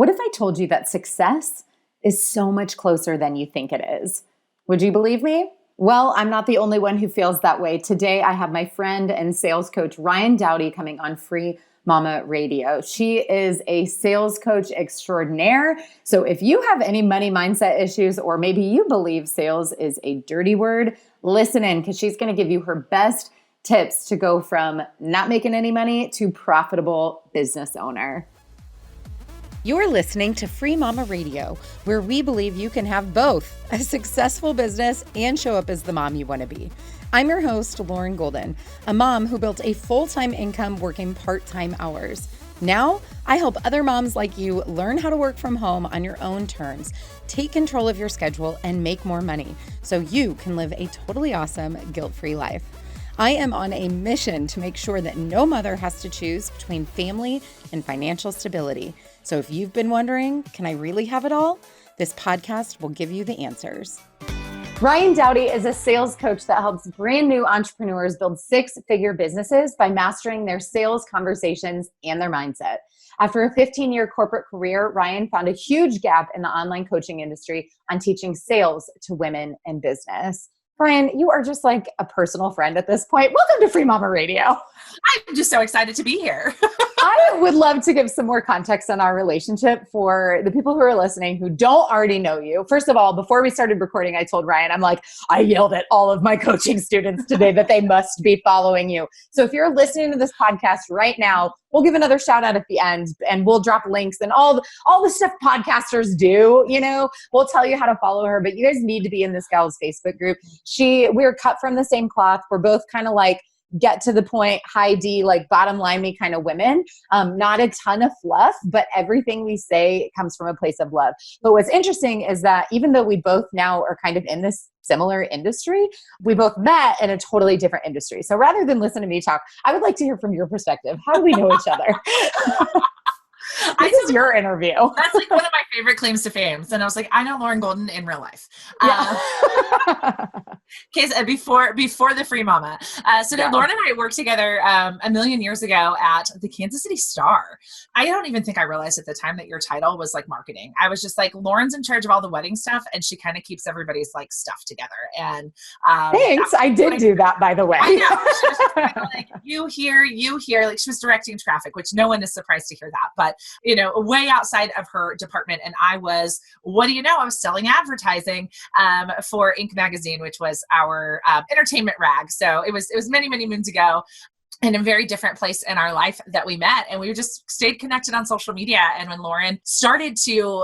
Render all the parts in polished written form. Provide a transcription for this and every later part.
What if I told you that success is so much closer than you think it is? Would you believe me? Well, I'm not the only one who feels that way. Today, I have my friend and sales coach, Ryann Dowdy, coming on Free Mama Radio. She is a sales coach extraordinaire. So if you have any money mindset issues, or maybe you believe sales is a dirty word, listen in, because she's going to give you her best tips to go from not making any money to profitable business owner. You're listening to Free Mama Radio, where we believe you can have both a successful business and show up as the mom you want to be. I'm your host, Lauren Golden, a mom who built a full-time income working part-time hours. Now, I help other moms like you learn how to work from home on your own terms, take control of your schedule, and make more money so you can live a totally awesome, guilt-free life. I am on a mission to make sure that no mother has to choose between family and financial stability. So if you've been wondering, can I really have it all? This podcast will give you the answers. Ryann Dowdy is a sales coach that helps brand new entrepreneurs build six-figure businesses by mastering their sales conversations and their mindset. After a 15-year corporate career, Ryann found a huge gap in the online coaching industry on teaching sales to women in business. Ryann, you are just like a personal friend at this point. Welcome to Free Mama Radio. I'm just so excited to be here. I would love to give some more context on our relationship for the people who are listening who don't already know you. First of all, before we started recording, I told Ryann, I'm like, I yelled at all of my coaching students today that they must be following you. So if you're listening to this podcast right now, we'll give another shout out at the end, and we'll drop links and all the stuff podcasters do, we'll tell you how to follow her, but you guys need to be in this gal's Facebook group. We're cut from the same cloth. We're both kind of like get to the point, high D, like bottom line me kind of women. Not a ton of fluff, but everything we say comes from a place of love. But what's interesting is that even though we both now are kind of in this similar industry, we both met in a totally different industry. So rather than listen to me talk, I would like to hear from your perspective. How do we know each other? This is your interview. That's like one of my favorite claims to fame. And I was like, I know Lauren Golden in real life. Yeah. Before the Free Mama. Lauren and I worked together a million years ago at the Kansas City Star. I don't even think I realized at the time that your title was like marketing. I was just like, Lauren's in charge of all the wedding stuff, and she kind of keeps everybody's like stuff together. And thanks. I did do that, by the way. I know. She was just kind of like, you here. Like she was directing traffic, which no one is surprised to hear that. But way outside of her department. And I was, I was selling advertising for Inc. magazine, which was our entertainment rag. So it was many, many moons ago, in a very different place in our life that we met. And we just stayed connected on social media. And when Lauren started to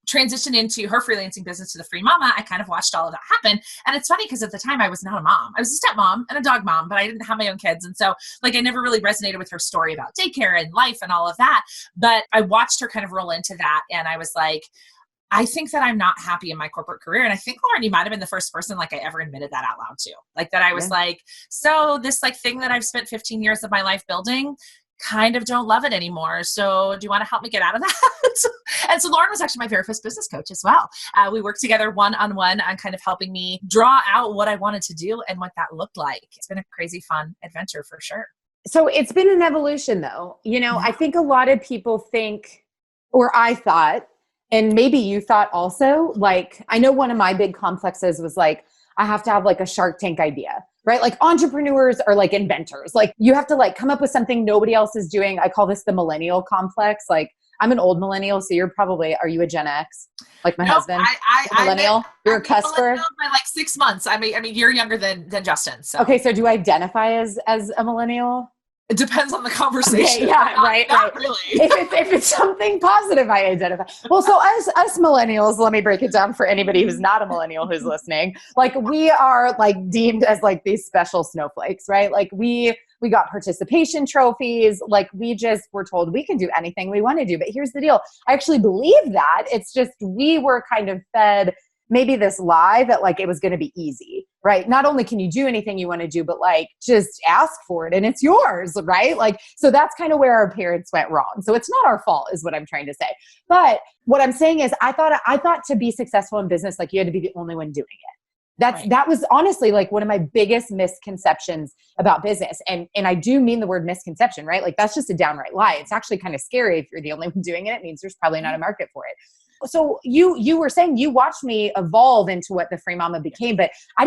transition into her freelancing business to the Free Mama, I kind of watched all of that happen. And it's funny because at the time I was not a mom. I was a stepmom and a dog mom, but I didn't have my own kids. And so I never really resonated with her story about daycare and life and all of that. But I watched her kind of roll into that. And I was like, I think that I'm not happy in my corporate career. And I think, Lauren, you might've been the first person I ever admitted that out loud to. That I was so this thing that I've spent 15 years of my life building, kind of don't love it anymore. So do you want to help me get out of that? And so Lauren was actually my very first business coach as well. We worked together one-on-one on kind of helping me draw out what I wanted to do and what that looked like. It's been a crazy fun adventure for sure. So it's been an evolution though. I think a lot of people think, or I thought, and maybe you thought also, I know one of my big complexes was I have to have a Shark Tank idea, right? Entrepreneurs are inventors. You have to come up with something nobody else is doing. I call this the millennial complex. I'm an old millennial, so are you a Gen X? Like my husband? Millennial? You're a cusper? By 6 months. I mean, you're younger than Justin. So. Okay, so do I identify as a millennial? It depends on the conversation. Okay, yeah, not really. If it's something positive, I identify. Well, so us millennials, let me break it down for anybody who's not a millennial who's listening. We are deemed as these special snowflakes, right? We got participation trophies. We just were told we can do anything we want to do. But here's the deal. I actually believe that. It's just we were kind of fed maybe this lie that it was going to be easy, right? Not only can you do anything you want to do, but just ask for it and it's yours, right? So that's kind of where our parents went wrong. So it's not our fault is what I'm trying to say. But what I'm saying is I thought to be successful in business, you had to be the only one doing it. That was honestly like one of my biggest misconceptions about business. And I do mean the word misconception, right? Like that's just a downright lie. It's actually kind of scary if you're the only one doing it. It means there's probably not a market for it. So you were saying you watched me evolve into what the Free Mama became, but I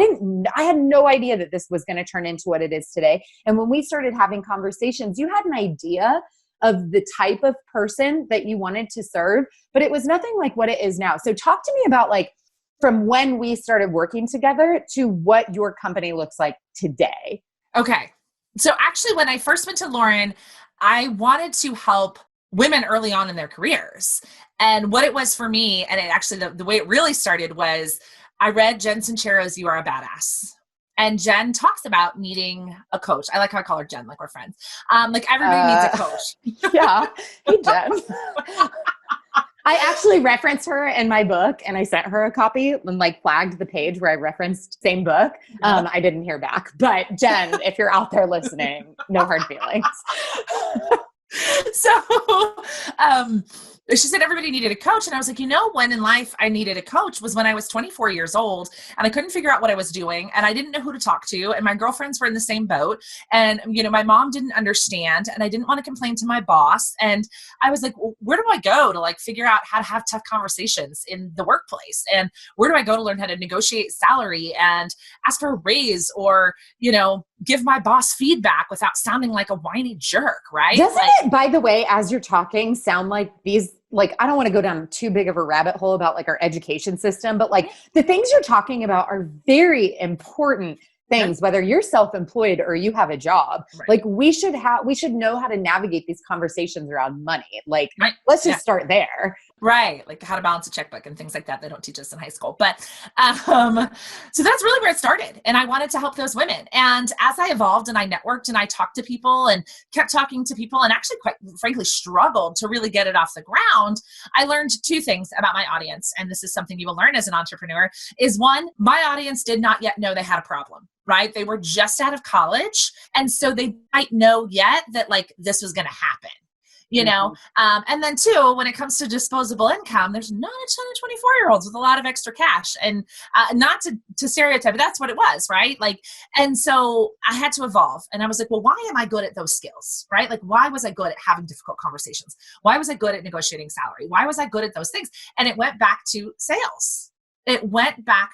had no idea that this was going to turn into what it is today. And when we started having conversations, you had an idea of the type of person that you wanted to serve, but it was nothing like what it is now. So talk to me about like, from when we started working together to what your company looks like today. Okay. So actually, when I first went to Lauren, I wanted to help women early on in their careers. And what it was for me, and it actually, the way it really started was I read Jen Sincero's You Are a Badass. And Jen talks about needing a coach. I like how I call her Jen, like we're friends. Like everybody needs a coach. Yeah. Hey, Jen. I actually referenced her in my book and I sent her a copy and like flagged the page where I referenced same book. I didn't hear back, but Jen, if you're out there listening, no hard feelings. So she said everybody needed a coach. And I was like, when in life I needed a coach was when I was 24 years old and I couldn't figure out what I was doing and I didn't know who to talk to. And my girlfriends were in the same boat. And, my mom didn't understand and I didn't want to complain to my boss. And I was like, well, where do I go to like figure out how to have tough conversations in the workplace? And where do I go to learn how to negotiate salary and ask for a raise or, give my boss feedback without sounding like a whiny jerk, right? Doesn't it, by the way, as you're talking, sound like these, like, I don't want to go down too big of a rabbit hole about like our education system, but like the things you're talking about are very important things, whether you're self-employed or you have a job. Right. Like we should know how to navigate these conversations around money. Like, let's just start there. Right. Like how to balance a checkbook and things like that. They don't teach us in high school. But so that's really where it started. And I wanted to help those women. And as I evolved and I networked and I talked to people and kept talking to people and actually quite frankly struggled to really get it off the ground, I learned two things about my audience. And this is something you will learn as an entrepreneur is one, my audience did not yet know they had a problem. Right? They were just out of college. And so they might know yet that like this was going to happen, and then two, when it comes to disposable income, there's not a ton of 24-year-olds with a lot of extra cash and not to stereotype, but that's what it was. Right. Like, and so I had to evolve and I was like, well, why am I good at those skills? Right? Like, why was I good at having difficult conversations? Why was I good at negotiating salary? Why was I good at those things? And it went back to sales. It went back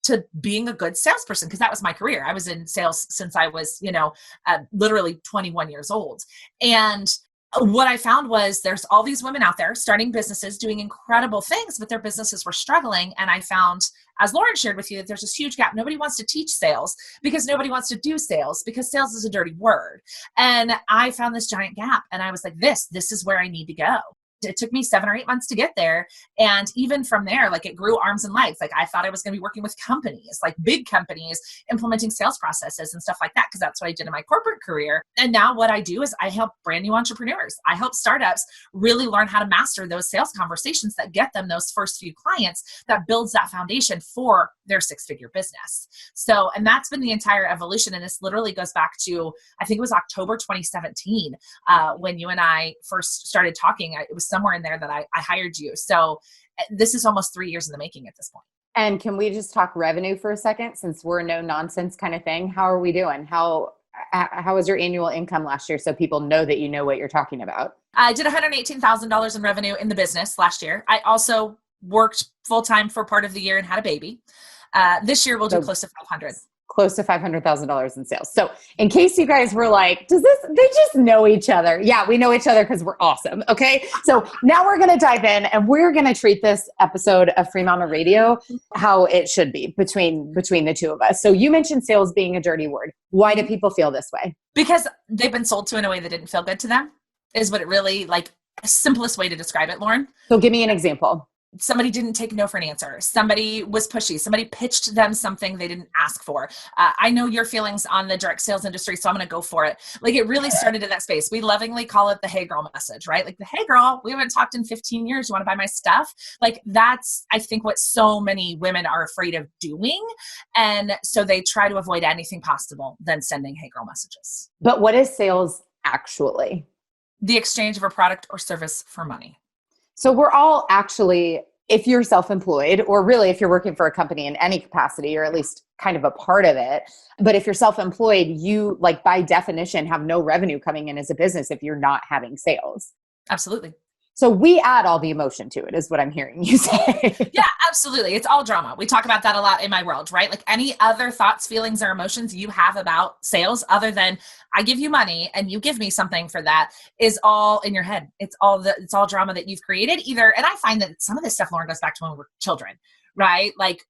to being a good salesperson because that was my career. I was in sales since I was, literally 21 years old. And what I found was there's all these women out there starting businesses, doing incredible things, but their businesses were struggling. And I found, as Lauren shared with you, that there's this huge gap. Nobody wants to teach sales because nobody wants to do sales because sales is a dirty word. And I found this giant gap and I was like, this is where I need to go. It took me 7 or 8 months to get there. And even from there, like it grew arms and legs. Like I thought I was going to be working with companies, like big companies, implementing sales processes and stuff like that, because that's what I did in my corporate career. And now what I do is I help brand new entrepreneurs. I help startups really learn how to master those sales conversations that get them those first few clients that builds that foundation for their 6-figure business. So, and that's been the entire evolution. And this literally goes back to, I think it was October 2017, when you and I first started talking. It was somewhere in there that I hired you. So this is almost 3 years in the making at this point. And can we just talk revenue for a second, since we're a no nonsense kind of thing? How are we doing? How was your annual income last year? So people know that you know what you're talking about. I did $118,000 in revenue in the business last year. I also worked full-time for part of the year and had a baby. This year we'll do close to 500. Close to $500,000 in sales. So in case you guys were like, they just know each other. Yeah, we know each other because we're awesome. Okay. So now we're going to dive in and we're going to treat this episode of Free Mama Radio how it should be between the two of us. So you mentioned sales being a dirty word. Why do people feel this way? Because they've been sold to in a way that didn't feel good to them is what it really, like, simplest way to describe it, Lauren. So give me an example. Somebody didn't take no for an answer. Somebody was pushy. Somebody pitched them something they didn't ask for. I know your feelings on the direct sales industry, so I'm going to go for it. Like it really started in that space. We lovingly call it the hey girl message, right? Like the hey girl, we haven't talked in 15 years. You want to buy my stuff? Like that's, I think, what so many women are afraid of doing. And so they try to avoid anything possible than sending hey girl messages. But what is sales actually? The exchange of a product or service for money. So we're all actually if you're self-employed, or really if you're working for a company in any capacity, or at least kind of a part of it. But if you're self-employed, you like by definition have no revenue coming in as a business if you're not having sales. Absolutely. So we add all the emotion to it is what I'm hearing you say. Yeah, absolutely. It's all drama. We talk about that a lot in my world, right? Like any other thoughts, feelings, or emotions you have about sales other than I give you money and you give me something for that is all in your head. It's all drama that you've created either. And I find that some of this stuff, Lauren, goes back to when we were children, right? Like,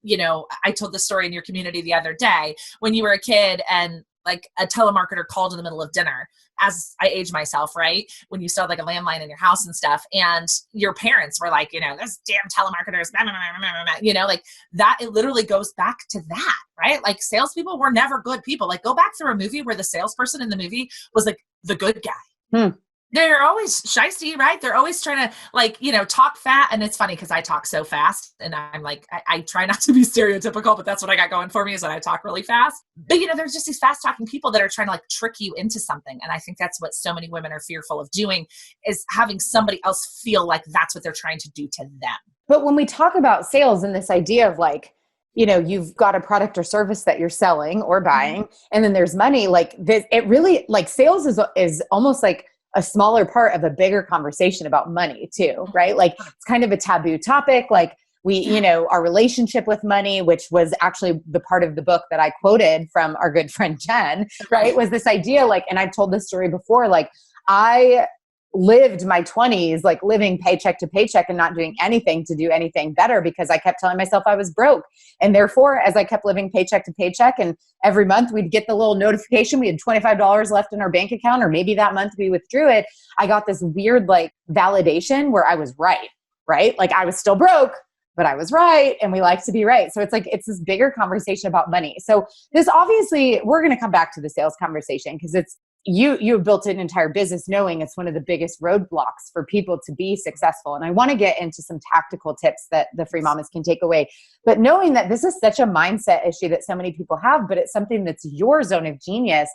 I told the story in your community the other day when you were a kid and like a telemarketer called in the middle of dinner as I age myself, right? When you still have like a landline in your house and stuff, and your parents were like, those damn telemarketers, blah, blah, blah, blah, blah, like that, it literally goes back to that, right? Like salespeople were never good people. Like go back through a movie where the salesperson in the movie was like the good guy. They're always shysty, right? They're always trying to talk fat. And it's funny because I talk so fast and I'm like, I try not to be stereotypical, but that's what I got going for me is that I talk really fast. But there's just these fast talking people that are trying to like trick you into something. And I think that's what so many women are fearful of doing is having somebody else feel like that's what they're trying to do to them. But when we talk about sales and this idea of like, you've got a product or service that you're selling or buying, and then there's money, like this, it really like sales is almost like a smaller part of a bigger conversation about money too, right? Like it's kind of a taboo topic. Like our relationship with money, which was actually the part of the book that I quoted from our good friend Jen, right? Was this idea like, and I've told this story before, like I lived my 20s, like living paycheck to paycheck and not doing anything to do anything better because I kept telling myself I was broke. And therefore, as I kept living paycheck to paycheck and every month we'd get the little notification, we had $25 left in our bank account, or maybe that month we withdrew it. I got this weird like validation where I was right? Like I was still broke, but I was right. And we like to be right. So it's like, it's this bigger conversation about money. So this obviously, we're going to come back to the sales conversation because it's, you have built an entire business knowing it's one of the biggest roadblocks for people to be successful. And I want to get into some tactical tips that the free mamas can take away. But knowing that this is such a mindset issue that so many people have, but it's something that's your zone of genius,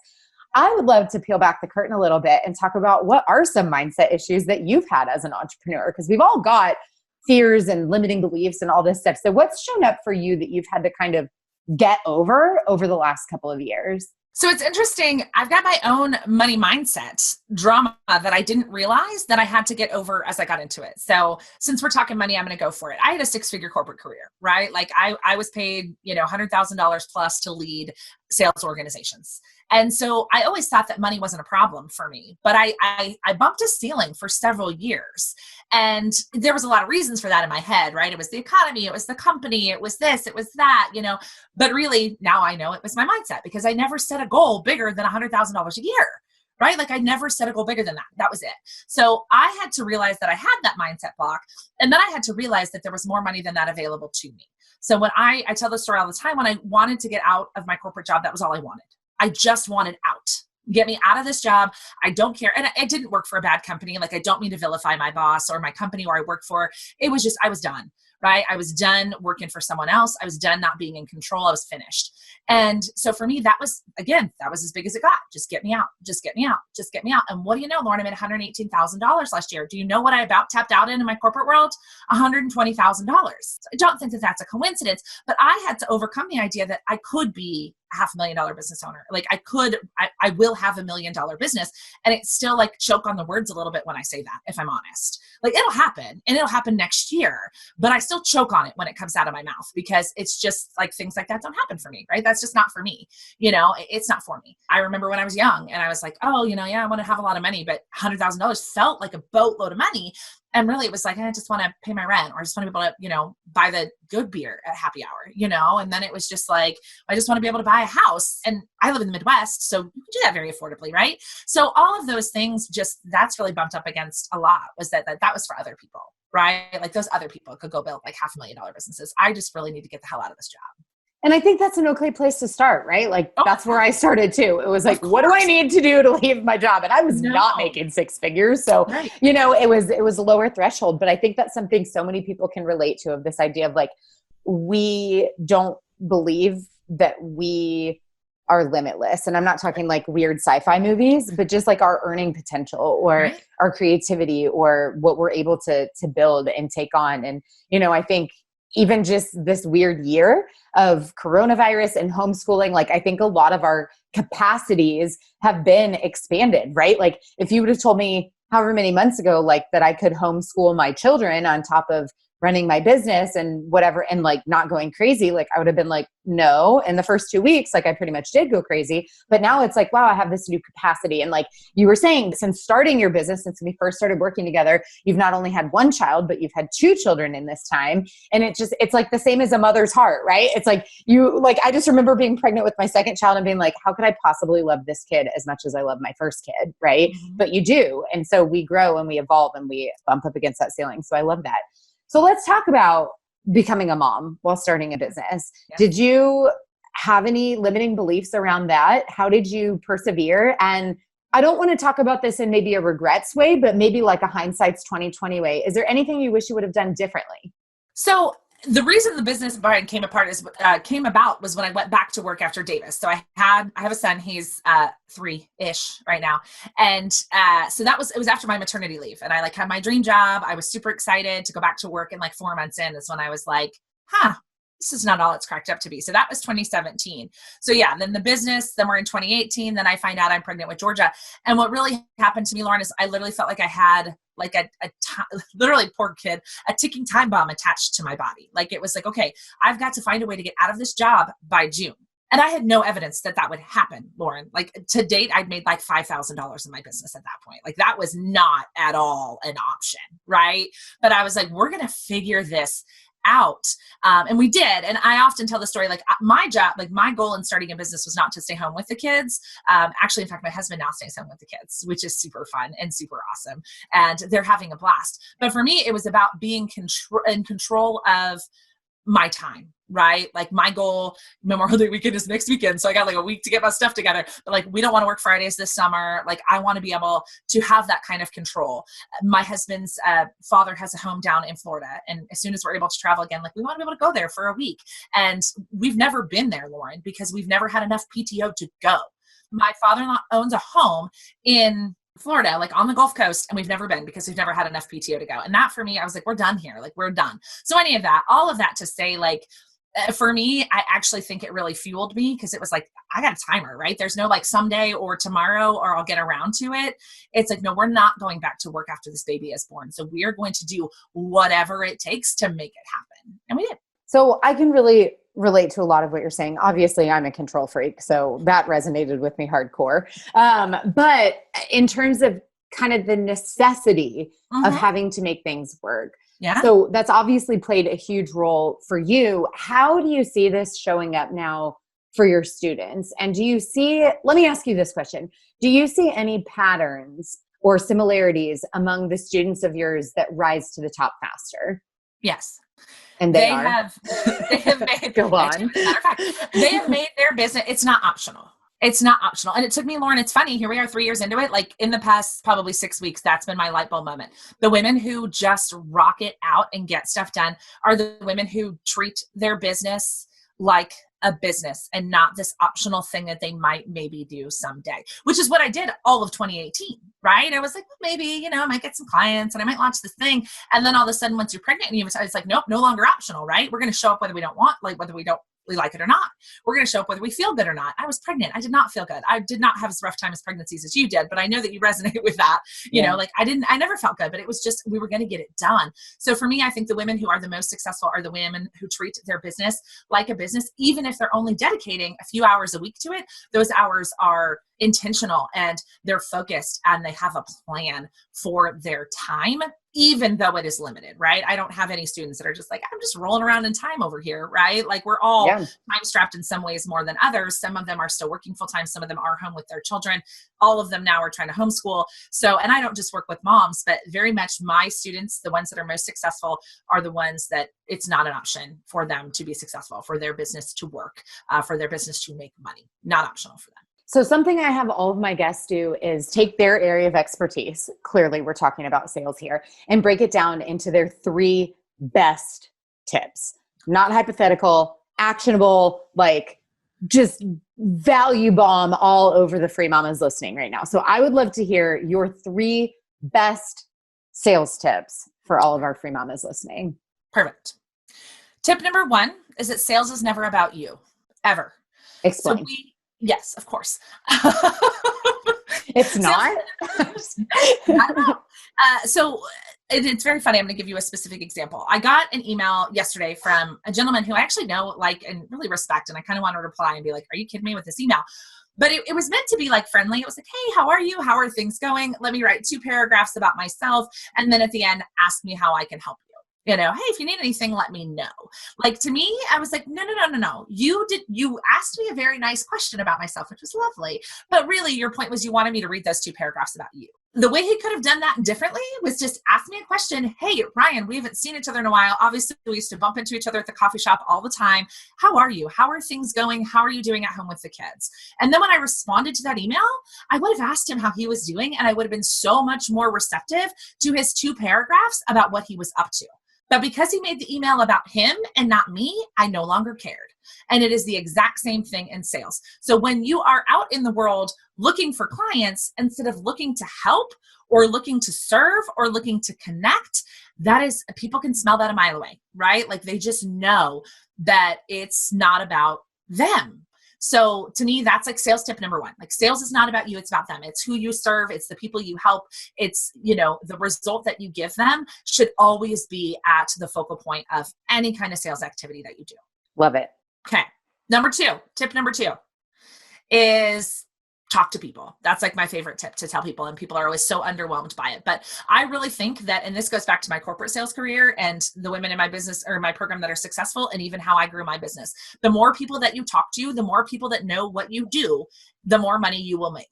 I would love to peel back the curtain a little bit and talk about what are some mindset issues that you've had as an entrepreneur, because we've all got fears and limiting beliefs and all this stuff. So what's shown up for you that you've had to kind of get over the last couple of years? So it's interesting. I've got my own money mindset drama that I didn't realize that I had to get over as I got into it. So since we're talking money, I'm going to go for it. I had a 6-figure corporate career, right? Like I was paid, $100,000 plus to lead sales organizations. And so I always thought that money wasn't a problem for me, but I bumped a ceiling for several years. And there was a lot of reasons for that in my head, right? It was the economy, it was the company, it was this, it was that, but really now I know it was my mindset because I never set a goal bigger than $100,000 a year, right? Like I never set a goal bigger than that. That was it. So I had to realize that I had that mindset block. And then I had to realize that there was more money than that available to me. So when I tell this story all the time, when I wanted to get out of my corporate job, that was all I wanted. I just wanted out. Get me out of this job. I don't care. And I didn't work for a bad company. Like I don't mean to vilify my boss or my company where I work for. It was just, I was done, right? I was done working for someone else. I was done not being in control. I was finished. And so for me, that was as big as it got. Just get me out. Just get me out. Just get me out. And what do you know, Lauren, I made $118,000 last year. Do you know what I about tapped out in my corporate world? $120,000. I don't think that that's a coincidence, but I had to overcome the idea that I could be $500,000 business owner. Like I will have $1 million business. And it's still like choke on the words a little bit when I say that, if I'm honest. Like it'll happen and it'll happen next year, but I still choke on it when it comes out of my mouth because it's just like things like that don't happen for me, right? That's just not for me. It's not for me. I remember when I was young and I was like, oh, I want to have a lot of money, but $100,000 felt like a boatload of money. And really it was like, I just want to pay my rent or I just want to be able to, buy the good beer at happy hour, and then it was just like, I just want to be able to buy a house. And I live in the Midwest, so you can do that very affordably, right? So all of those things, that's really bumped up against a lot was that was for other people, right? Like those other people could go build like $500,000 businesses. I just really need to get the hell out of this job. And I think that's an okay place to start, right? Like that's where I started too. It was like, what do I need to do to leave my job? And I was not making 6 figures. So, it was a lower threshold, but I think that's something so many people can relate to of this idea of like, we don't believe that we are limitless. And I'm not talking like weird sci-fi movies, but just like our earning potential or Right. our creativity or what we're able to build and take on. And, I think even just this weird year of coronavirus and homeschooling, like I think a lot of our capacities have been expanded, right? Like if you would have told me however many months ago, like that I could homeschool my children on top of running my business and whatever, and like not going crazy, like I would have been like, no. In the first 2 weeks, like I pretty much did go crazy. But now it's like, wow, I have this new capacity. And like you were saying, since starting your business, since we first started working together, you've not only had one child, but you've had 2 children in this time. And it's like the same as a mother's heart, right? It's like I just remember being pregnant with my second child and being like, how could I possibly love this kid as much as I love my first kid, right? Mm-hmm. But you do. And so we grow and we evolve and we bump up against that ceiling. So I love that. So let's talk about becoming a mom while starting a business. Yeah. Did you have any limiting beliefs around that? How did you persevere? And I don't want to talk about this in maybe a regrets way, but maybe like a hindsight's 2020 way. Is there anything you wish you would have done differently? So the reason the business brand came about was when I went back to work after Davis. So I have a son, he's 3-ish right now. And so it was after my maternity leave, and I like had my dream job. I was super excited to go back to work, and like 4 months in is when I was like, this is not all it's cracked up to be. So that was 2017. So yeah, then the business, then we're in 2018. Then I find out I'm pregnant with Georgia. And what really happened to me, Lauren, is I literally felt like I had like literally, poor kid, a ticking time bomb attached to my body. Like it was like, okay, I've got to find a way to get out of this job by June. And I had no evidence that would happen, Lauren. Like to date, I'd made like $5,000 in my business at that point. Like that was not at all an option, right? But I was like, we're going to figure this out. And we did. And I often tell the story, like my job, like my goal in starting a business was not to stay home with the kids. Actually, in fact, my husband now stays home with the kids, which is super fun and super awesome. And they're having a blast. But for me, it was about being in control of my time, right? Like my goal, Memorial Day weekend is next weekend. So I got like a week to get my stuff together, but like, we don't want to work Fridays this summer. Like I want to be able to have that kind of control. My husband's father has a home down in Florida. And as soon as we're able to travel again, like we want to be able to go there for a week. And we've never been there, Lauren, because we've never had enough PTO to go. My father-in-law owns a home in Florida, like on the Gulf Coast, and we've never been because we've never had enough PTO to go. And that for me, I was like, we're done here. Like we're done. So all of that to say, like, for me, I actually think it really fueled me because it was like, I got a timer, right? There's no like someday or tomorrow or I'll get around to it. It's like, no, we're not going back to work after this baby is born. So we are going to do whatever it takes to make it happen. And we did. So I can really relate to a lot of what you're saying. Obviously, I'm a control freak, so that resonated with me hardcore. But in terms of kind of the necessity of having to make things work. Yeah. So that's obviously played a huge role for you. How do you see this showing up now for your students? And let me ask you this question. Do you see any patterns or similarities among the students of yours that rise to the top faster? Yes. And they have made, go on. Matter of fact, they have made their business. It's not optional. It's not optional. And it took me, Lauren, it's funny. Here we are 3 years into it. Like in the past, probably 6 weeks, that's been my light bulb moment. The women who just rock it out and get stuff done are the women who treat their business like a business and not this optional thing that they might maybe do someday, which is what I did all of 2018, right? I was like, well, maybe, I might get some clients and I might launch this thing. And then all of a sudden, once you're pregnant, it's like, nope, no longer optional, right? We're going to show up whether we don't want, like whether we don't like it or not. We're going to show up whether we feel good or not. I was pregnant. I did not feel good. I did not have as rough time as pregnancies as you did, but I know that you resonate with that. You know, like I never felt good, but it was just, we were going to get it done. So for me, I think the women who are the most successful are the women who treat their business like a business, even if they're only dedicating a few hours a week to it. Those hours are intentional and they're focused and they have a plan for their time, even though it is limited, right? I don't have any students that are just like, I'm just rolling around in time over here, right? Like we're all time strapped in some ways more than others. Some of them are still working full time. Some of them are home with their children. All of them now are trying to homeschool. So, and I don't just work with moms, but very much my students, the ones that are most successful are the ones that it's not an option for them to be successful, for their business to work, for their business to make money, not optional for them. So something I have all of my guests do is take their area of expertise, clearly we're talking about sales here, and break it down into their 3 best tips. Not hypothetical, actionable, like just value bomb all over the free mamas listening right now. So I would love to hear your 3 best sales tips for all of our free mamas listening. Perfect. Tip number 1 is that sales is never about you, ever. Explain. Yes, of course. It's not? Not at all. So it's very funny. I'm going to give you a specific example. I got an email yesterday from a gentleman who I actually know, like, and really respect. And I kind of want to reply and be like, are you kidding me with this email? But it was meant to be like friendly. It was like, hey, how are you? How are things going? Let me write 2 paragraphs about myself. And then at the end, ask me how I can help you. You know, hey, if you need anything, let me know. Like, to me, I was like, no. You asked me a very nice question about myself, which was lovely. But really, your point was you wanted me to read those 2 paragraphs about you. The way he could have done that differently was just ask me a question. Hey, Ryan, we haven't seen each other in a while. Obviously, we used to bump into each other at the coffee shop all the time. How are you? How are things going? How are you doing at home with the kids? And then when I responded to that email, I would have asked him how he was doing, and I would have been so much more receptive to his 2 paragraphs about what he was up to. But because he made the email about him and not me, I no longer cared. And it is the exact same thing in sales. So when you are out in the world looking for clients, instead of looking to help or looking to serve or looking to connect, that is, people can smell that a mile away, right? Like, they just know that it's not about them. So to me, that's like sales tip number 1. Like, sales is not about you. It's about them. It's who you serve. It's the people you help. It's, the result that you give them should always be at the focal point of any kind of sales activity that you do. Love it. Okay. Tip number 2 is talk to people. That's like my favorite tip to tell people. And people are always so underwhelmed by it. But I really think that, and this goes back to my corporate sales career and the women in my business or my program that are successful, and even how I grew my business. The more people that you talk to, the more people that know what you do, the more money you will make.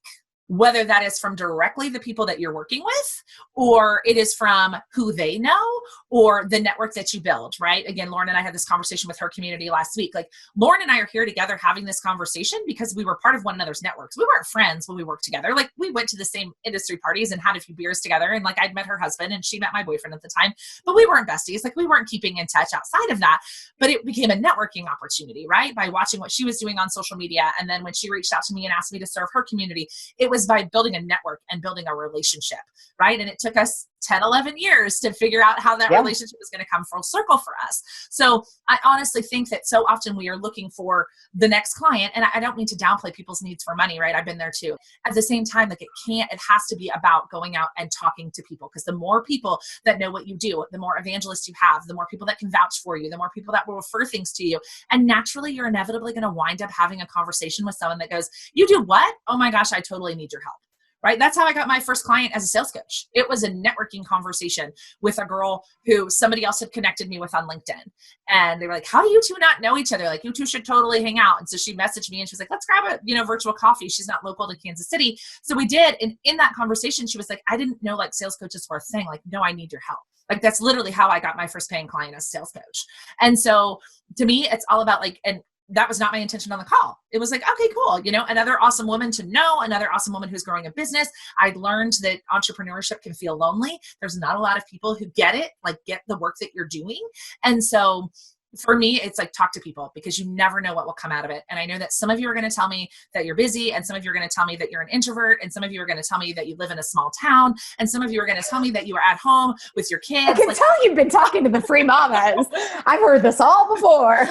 Whether that is from directly the people that you're working with, or it is from who they know, or the network that you build, right? Again, Lauren and I had this conversation with her community last week. Like, Lauren and I are here together having this conversation because we were part of one another's networks. We weren't friends when we worked together. Like, we went to the same industry parties and had a few beers together. And like, I'd met her husband and she met my boyfriend at the time, but we weren't besties. Like, we weren't keeping in touch outside of that, but it became a networking opportunity, right? By watching what she was doing on social media. And then when she reached out to me and asked me to serve her community, it was by building a network and building a relationship, right? And it took us 10, 11 years to figure out how that relationship was going to come full circle for us. So I honestly think that so often we are looking for the next client, and I don't mean to downplay people's needs for money, right? I've been there too. At the same time, like, it has to be about going out and talking to people, because the more people that know what you do, the more evangelists you have, the more people that can vouch for you, the more people that will refer things to you. And naturally, you're inevitably going to wind up having a conversation with someone that goes, you do what? Oh my gosh, I totally need your help. Right? That's how I got my first client as a sales coach. It was a networking conversation with a girl who somebody else had connected me with on LinkedIn. And they were like, how do you two not know each other? Like, you two should totally hang out. And so she messaged me and she was like, let's grab a, virtual coffee. She's not local to Kansas City. So we did. And in that conversation, she was like, I didn't know like sales coaches were a thing. Like, no, I need your help. Like, that's literally how I got my first paying client as a sales coach. And so to me, it's all about like, and that was not my intention on the call. It was like, okay, cool. Another awesome woman to know, another awesome woman who's growing a business. I learned that entrepreneurship can feel lonely. There's not a lot of people who get it, like get the work that you're doing. And so for me, it's like, talk to people, because you never know what will come out of it. And I know that some of you are going to tell me that you're busy, and some of you are going to tell me that you're an introvert, and some of you are going to tell me that you live in a small town, and some of you are going to tell me that you are at home with your kids. I can tell you've been talking to the free mamas. I've heard this all before.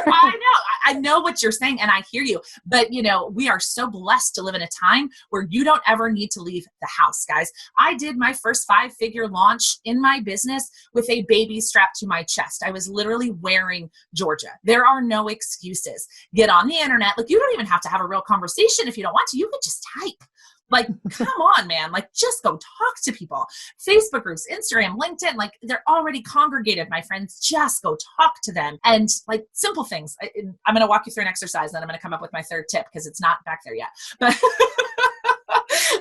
I know what you're saying, and I hear you. But, we are so blessed to live in a time where you don't ever need to leave the house, guys. I did my first 5-figure launch in my business with a baby strapped to my chest. I was literally wearing Georgia. There are no excuses. Get on the internet. Like, you don't even have to have a real conversation if you don't want to. You could just type. Like, come on, man. Like, just go talk to people. Facebook groups, Instagram, LinkedIn, like, they're already congregated, my friends. Just go talk to them. And like, simple things. I'm going to walk you through an exercise, and then I'm going to come up with my 3rd tip, because it's not back there yet.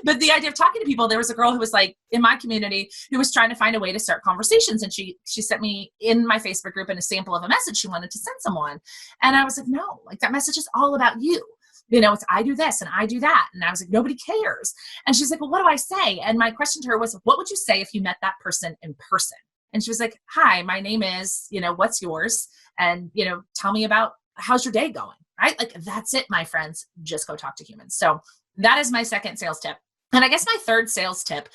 But the idea of talking to people, there was a girl who was like in my community who was trying to find a way to start conversations. And she sent me in my Facebook group in a sample of a message she wanted to send someone. And I was like, no, like, that message is all about you. It's I do this and I do that. And I was like, nobody cares. And she's like, well, what do I say? And my question to her was, what would you say if you met that person in person? And she was like, hi, my name is, what's yours? And, tell me about, how's your day going? right? Like that's it, my friends, just go talk to humans. So that is my second sales tip. And I guess my third sales tip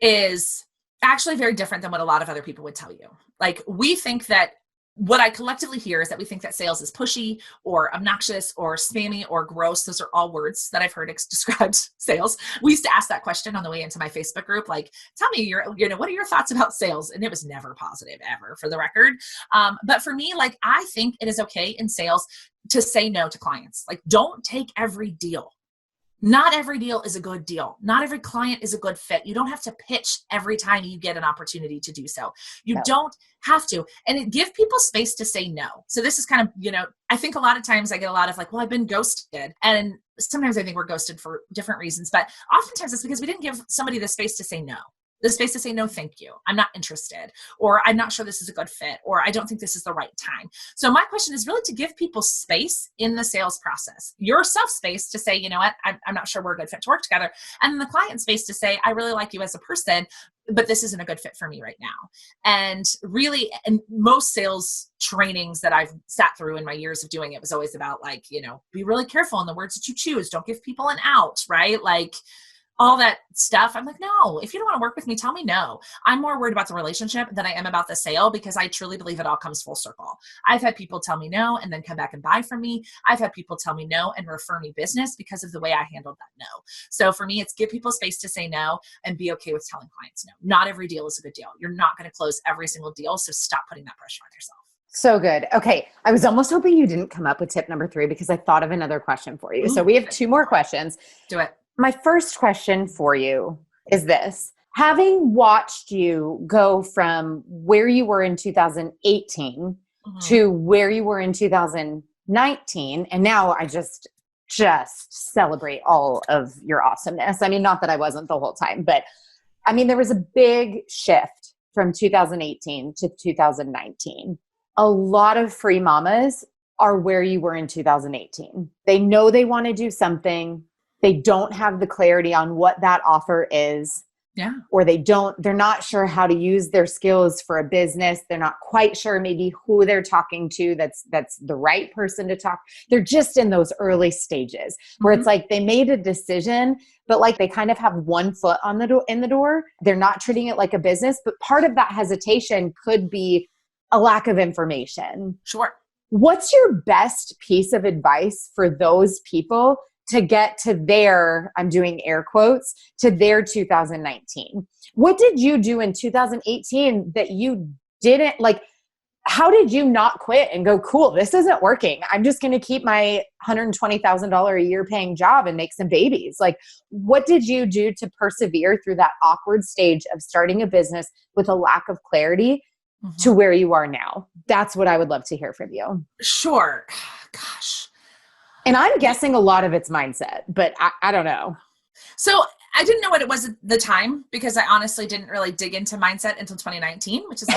is actually very different than what a lot of other people would tell you. Like we think that what I collectively hear is that we think that sales is pushy or obnoxious or spammy or gross. Those are all words that I've heard described sales. We used to ask that question on the way into my Facebook group, like, tell me what are your thoughts about sales? And it was never positive ever, for the record. But for me, like, I think it is okay in sales to say no to clients. Like, don't take every deal. Not every deal is a good deal. Not every client is a good fit. You don't have to pitch every time you get an opportunity to do so. You don't have to. And give people space to say no. So this is kind of, I think a lot of times I get a lot of like, well, I've been ghosted. And sometimes I think we're ghosted for different reasons, but oftentimes it's because we didn't give somebody the space to say no. The space to say, no, thank you. I'm not interested, or I'm not sure this is a good fit, or I don't think this is the right time. So my question is really to give people space in the sales process, yourself space to say, you know what, I'm not sure we're a good fit to work together. And then the client space to say, I really like you as a person, but this isn't a good fit for me right now. And really, and most sales trainings that I've sat through in my years of doing it was always about like, be really careful in the words that you choose. Don't give people an out, right? Like, all that stuff. I'm like, no, if you don't want to work with me, tell me no. I'm more worried about the relationship than I am about the sale, because I truly believe it all comes full circle. I've had people tell me no and then come back and buy from me. I've had people tell me no and refer me business because of the way I handled that no. So for me, it's give people space to say no and be okay with telling clients no. Not every deal is a good deal. You're not going to close every single deal. So stop putting that pressure on yourself. So good. Okay. I was almost hoping you didn't come up with tip number 3 because I thought of another question for you. Ooh, so we have 2 more questions. Do it. My first question for you is this. Having watched you go from where you were in 2018 to where you were in 2019, and now I just celebrate all of your awesomeness. I mean, not that I wasn't the whole time, but I mean, there was a big shift from 2018 to 2019. A lot of free mamas are where you were in 2018. They know they want to do something. They don't have the clarity on what that offer is. Yeah. Or they're not sure how to use their skills for a business. They're not quite sure maybe who they're talking to that's the right person to talk. They're just in those early stages where it's like they made a decision, but like they kind of have one foot on in the door. They're not treating it like a business, but part of that hesitation could be a lack of information. Sure. What's your best piece of advice for those people to get to their, I'm doing air quotes, to their 2019? What did you do in 2018 that you didn't like? How did you not quit and go, cool, this isn't working. I'm just going to keep my $120,000 a year paying job and make some babies. Like, what did you do to persevere through that awkward stage of starting a business with a lack of clarity to where you are now? That's what I would love to hear from you. Sure. Gosh. And I'm guessing a lot of it's mindset, but I don't know. So I didn't know what it was at the time because I honestly didn't really dig into mindset until 2019, which is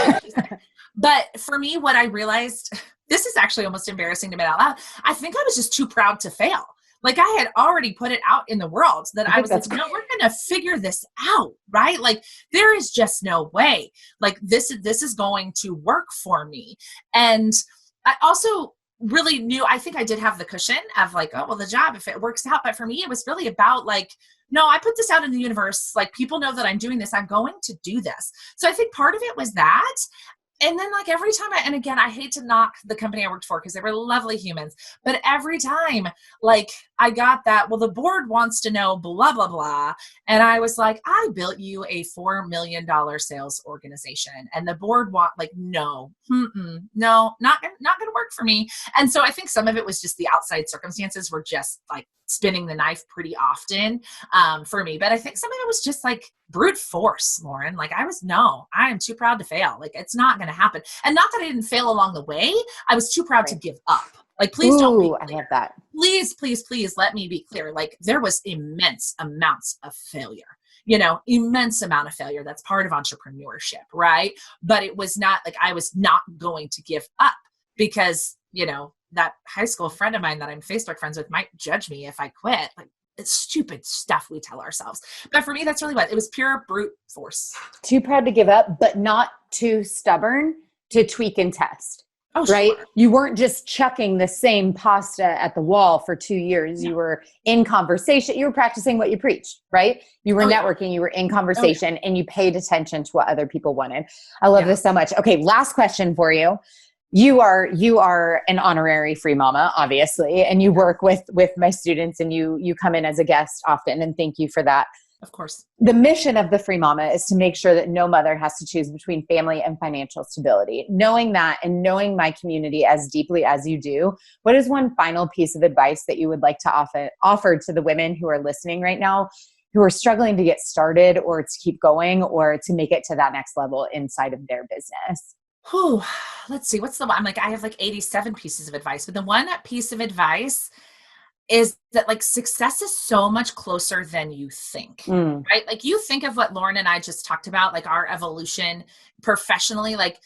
but for me, what I realized, this is actually almost embarrassing to admit out loud. I think I was just too proud to fail. Like I had already put it out in the world that I was like, no, we're going to figure this out, right? Like there is just no way. Like this is going to work for me. And I also really knew, I think I did have the cushion of like, oh, well, the job, if it works out. But for me, it was really about like, no, I put this out in the universe. Like people know that I'm doing this. I'm going to do this. So I think part of it was that. And then like every time and again, I hate to knock the company I worked for because they were lovely humans, but every time like I got that, well, the board wants to know blah, blah, blah. And I was like, I built you a $4 million sales organization and the board like, no, not going to work for me. And so I think some of it was just the outside circumstances were just like spinning the knife pretty often for me. But I think some of it was just like brute force, Lauren. Like I am too proud to fail. Like it's not going to happen. And not that I didn't fail along the way. I was too proud to give up. Like, please don't be clear. I love that. Please let me be clear. Like there was immense amounts of failure, immense amount of failure. That's part of entrepreneurship, right? But it was not like I was not going to give up because, that high school friend of mine that I'm Facebook friends with might judge me if I quit. Like it's stupid stuff we tell ourselves. But for me, that's really what it was, pure brute force. Too proud to give up, but not too stubborn to tweak and test. Oh, right? sure. You weren't just chucking the same pasta at the wall for 2 years. You were in conversation. You were practicing what you preached, right? You were networking, you were in conversation, and you paid attention to what other people wanted. I love this so much. Okay, last question for you. You are an honorary free mama, obviously, and you work with my students, and you come in as a guest often, and thank you for that. Of course. The mission of the Free Mama is to make sure that no mother has to choose between family and financial stability. Knowing that and knowing my community as deeply as you do, what is one final piece of advice that you would like to offer to the women who are listening right now, who are struggling to get started or to keep going or to make it to that next level inside of their business? Whew. Let's see. What's the one? I have like 87 pieces of advice, but the one piece of advice is that like success is so much closer than you think, right? Like you think of what Lauren and I just talked about, like our evolution professionally, like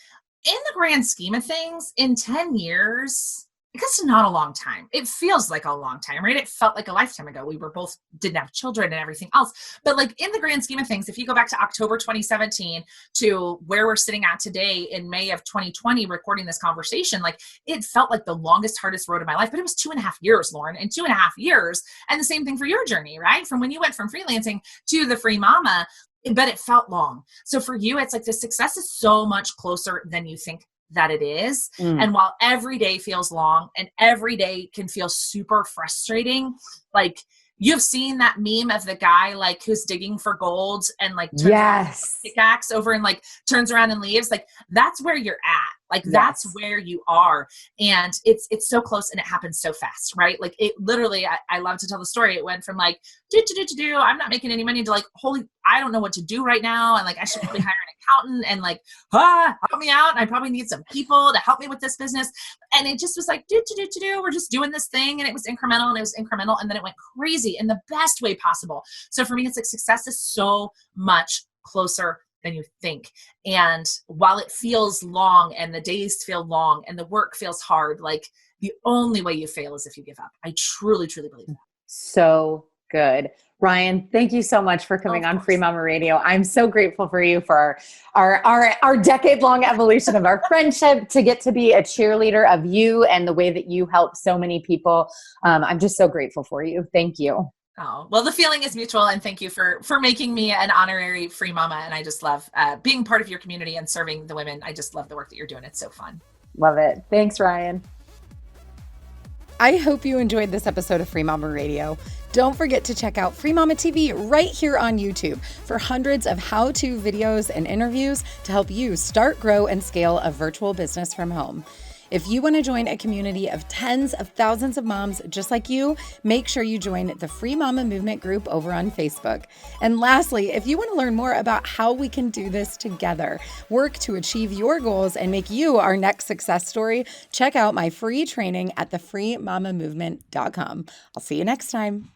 in the grand scheme of things, in 10 years, it's not a long time. It feels like a long time, right? It felt like a lifetime ago. We were both didn't have children and everything else. But like in the grand scheme of things, if you go back to October 2017 to where we're sitting at today in May of 2020, recording this conversation, like it felt like the longest, hardest road of my life, but it was 2.5 years, Lauren, and 2.5 years. And the same thing for your journey, right? From when you went from freelancing to the Free Mama, but it felt long. So for you, it's like the success is so much closer than you think that it is. And while every day feels long and every day can feel super frustrating, like you've seen that meme of the guy like who's digging for gold and like turns around pickaxe over and like turns around and leaves, like that's where you're at. Like that's where you are. And it's so close and it happens so fast, right? Like it literally, I love to tell the story. It went from like, I'm not making any money to like, holy, I don't know what to do right now. And like, I should probably hire an accountant and like, help me out. I probably need some people to help me with this business. And it just was like, we're just doing this thing. And it was incremental and it was incremental. And then it went crazy in the best way possible. So for me, it's like success is so much closer than you think. And while it feels long and the days feel long and the work feels hard, like the only way you fail is if you give up. I truly, truly believe that. So good. Ryann, thank you so much for coming on Free Mama Radio. I'm so grateful for you for our decade-long evolution of our friendship, to get to be a cheerleader of you and the way that you help so many people. I'm just so grateful for you. Thank you. Oh, well, the feeling is mutual, and thank you for making me an honorary Free Mama. And I just love being part of your community and serving the women. I just love the work that you're doing. It's so fun. Love it. Thanks, Ryann. I hope you enjoyed this episode of Free Mama Radio. Don't forget to check out Free Mama TV right here on YouTube for hundreds of how-to videos and interviews to help you start, grow, and scale a virtual business from home. If you want to join a community of tens of thousands of moms just like you, make sure you join the Free Mama Movement group over on Facebook. And lastly, if you want to learn more about how we can do this together, work to achieve your goals, and make you our next success story, check out my free training at thefreemamamovement.com. I'll see you next time.